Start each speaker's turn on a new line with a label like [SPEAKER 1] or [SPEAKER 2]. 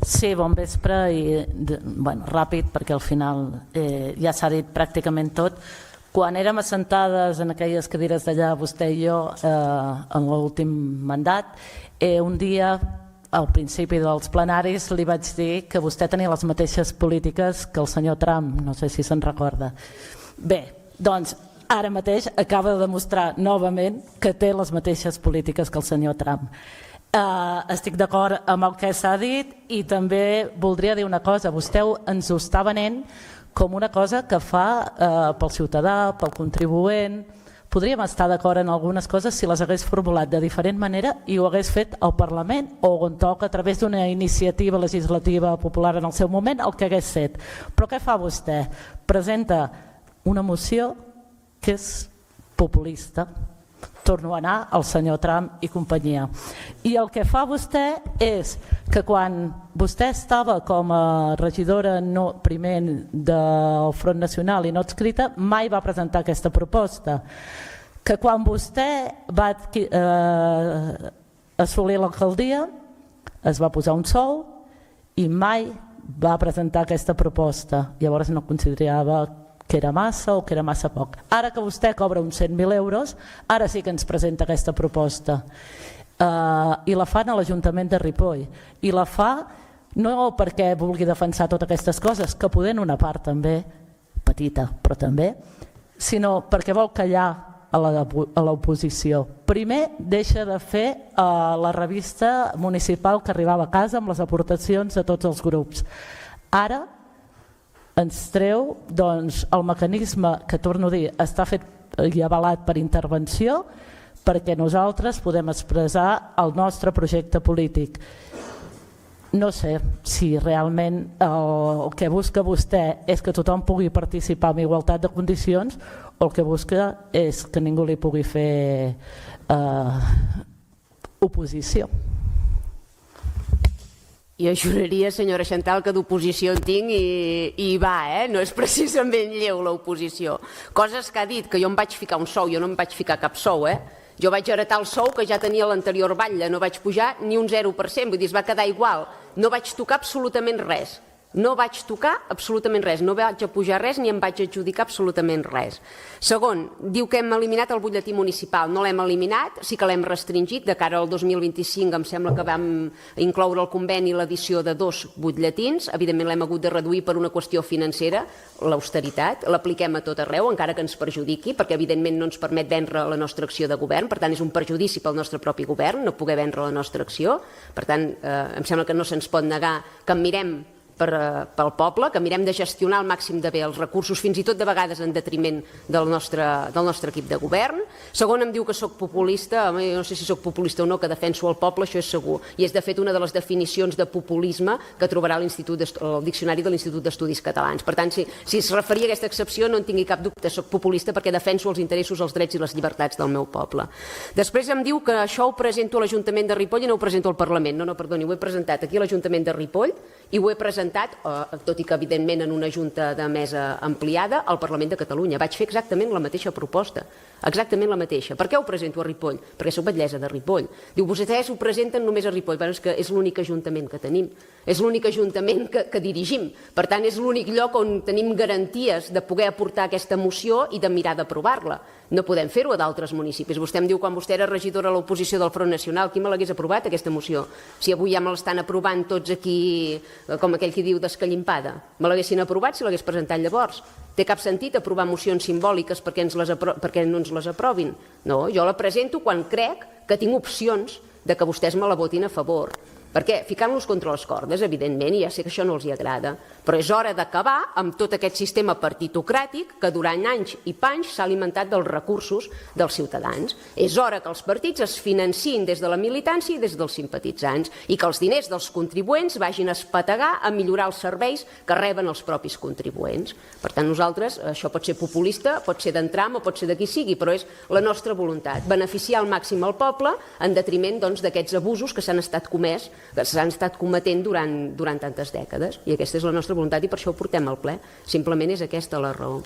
[SPEAKER 1] Sí, bon vespre i ràpid perquè al final ja s'ha dit pràcticament tot. Quan érem assentades en aquelles cadires d'allà, vostè i jo, en l'últim mandat, un dia al principi dels plenaris li vaig dir que vostè tenia les mateixes polítiques que el senyor Trump, no sé si se'n recorda. Bé, doncs ara mateix acaba de demostrar novament que té les mateixes polítiques que el senyor Trump. Estic d'acord amb el que s'ha dit i també voldria dir una cosa. Vostè ens ho està venent com una cosa que fa pel ciutadà, pel contribuent. Podríem estar d'acord en algunes coses si les hagués formulat de diferent manera i ho hagués fet al Parlament o on toca a través d'una iniciativa legislativa popular en el seu moment, el que hagués fet. Però què fa vostè? Presenta una moció que és populista. Torno a anar al senyor Trump i companyia. I el que fa vostè és que quan vostè estava com a regidora primer del Front Nacional i no adscrita, mai va presentar aquesta proposta. Que quan vostè va assolir l'alcaldia es va posar un sou i mai va presentar aquesta proposta. Llavors no considerava que era massa o que era massa poc. Ara que vostè cobra uns 100.000 euros, ara sí que ens presenta aquesta proposta. I la fan a l'Ajuntament de Ripoll. I la fa no perquè vulgui defensar totes aquestes coses, que poden una part també, petita, però també, sinó perquè vol callar a l'oposició. Primer deixa de fer la revista municipal que arribava a casa amb les aportacions de tots els grups. Ara ens treu el mecanisme que, torno a dir, està fet i avalat per intervenció perquè nosaltres podem expressar el nostre projecte polític. No sé si realment el que busca vostè és que tothom pugui participar amb igualtat de condicions o el que busca és que ningú li pugui fer oposició.
[SPEAKER 2] Jo juraria, senyora Chantal, que d'oposició en tinc i va, no és precisament lleu l'oposició. Coses que ha dit, que jo em vaig ficar un sou, jo no em vaig ficar cap sou, Jo vaig heretar el sou que ja tenia l'anterior batlle, no vaig pujar ni un 0%, vull dir, es va quedar igual. No vaig tocar absolutament res. No vaig tocar absolutament res, no vaig pujar res ni em vaig adjudicar absolutament res. Segon, diu que hem eliminat el butlletí municipal. No l'hem eliminat, sí que l'hem restringit. De cara al 2025 em sembla que vam incloure al conveni l'edició de 2 butlletins. Evidentment l'hem hagut de reduir per una qüestió financera, l'austeritat. L'apliquem a tot arreu, encara que ens perjudiqui, perquè evidentment no ens permet vendre la nostra acció de govern. Per tant, és un perjudici pel nostre propi govern no poder vendre la nostra acció. Per tant, em sembla que no se'ns pot negar que mirem pel poble, que mirem de gestionar al màxim de bé els recursos, fins i tot de vegades en detriment del nostre equip de govern. Segon, em diu que soc populista. Jo no sé si soc populista o no, que defenso el poble, això és segur. I és, de fet, una de les definicions de populisme que trobarà el diccionari de l'Institut d'Estudis Catalans. Per tant, si es referia a aquesta excepció, no en tingui cap dubte, soc populista perquè defenso els interessos, els drets i les llibertats del meu poble. Després em diu que això ho presento a l'Ajuntament de Ripoll i no ho presento al Parlament. No, perdoni, ho he presentat aquí a l'Ajuntament de Ripoll i ho he presentat, tot i que evidentment en una junta de mesa ampliada, al Parlament de Catalunya. Vaig fer exactament la mateixa proposta, exactament la mateixa. Per què ho presento a Ripoll? Perquè soc batllessa de Ripoll. Diu, vostès ho presenten només a Ripoll. Però és que és l'únic ajuntament que tenim, és l'únic ajuntament que dirigim. Per tant, és l'únic lloc on tenim garanties de poder aportar aquesta moció i de mirar d'aprovar-la. No podem fer-ho a d'altres municipis. Vostè em diu, quan vostè era regidora a l'oposició del Front Nacional, qui me l'hagués aprovat, aquesta moció? Si avui ja me l'estan aprovant tots aquí, com aquell qui diu d'escallimpada. Me l'haguessin aprovat si l'hagués presentat llavors. Té cap sentit aprovar mocions simbòliques perquè no ens les aprovin? No, jo la presento quan crec que tinc opcions de que vostès me la votin a favor. Perquè ficant-los contra les cordes, evidentment, i ja sé que això no els agrada, però és hora d'acabar amb tot aquest sistema partitocràtic que durant anys i panys s'ha alimentat dels recursos dels ciutadans. És hora que els partits es financin des de la militància i des dels simpatitzants i que els diners dels contribuents vagin a espetegar a millorar els serveis que reben els propis contribuents. Per tant, nosaltres, això pot ser populista, pot ser d'entram o pot ser de qui sigui, però és la nostra voluntat, beneficiar al màxim el poble en detriment d'aquests abusos que s'han estat cometent durant tantes dècades. I aquesta és la nostra voluntat i per això ho portem al ple. Simplement és aquesta la raó.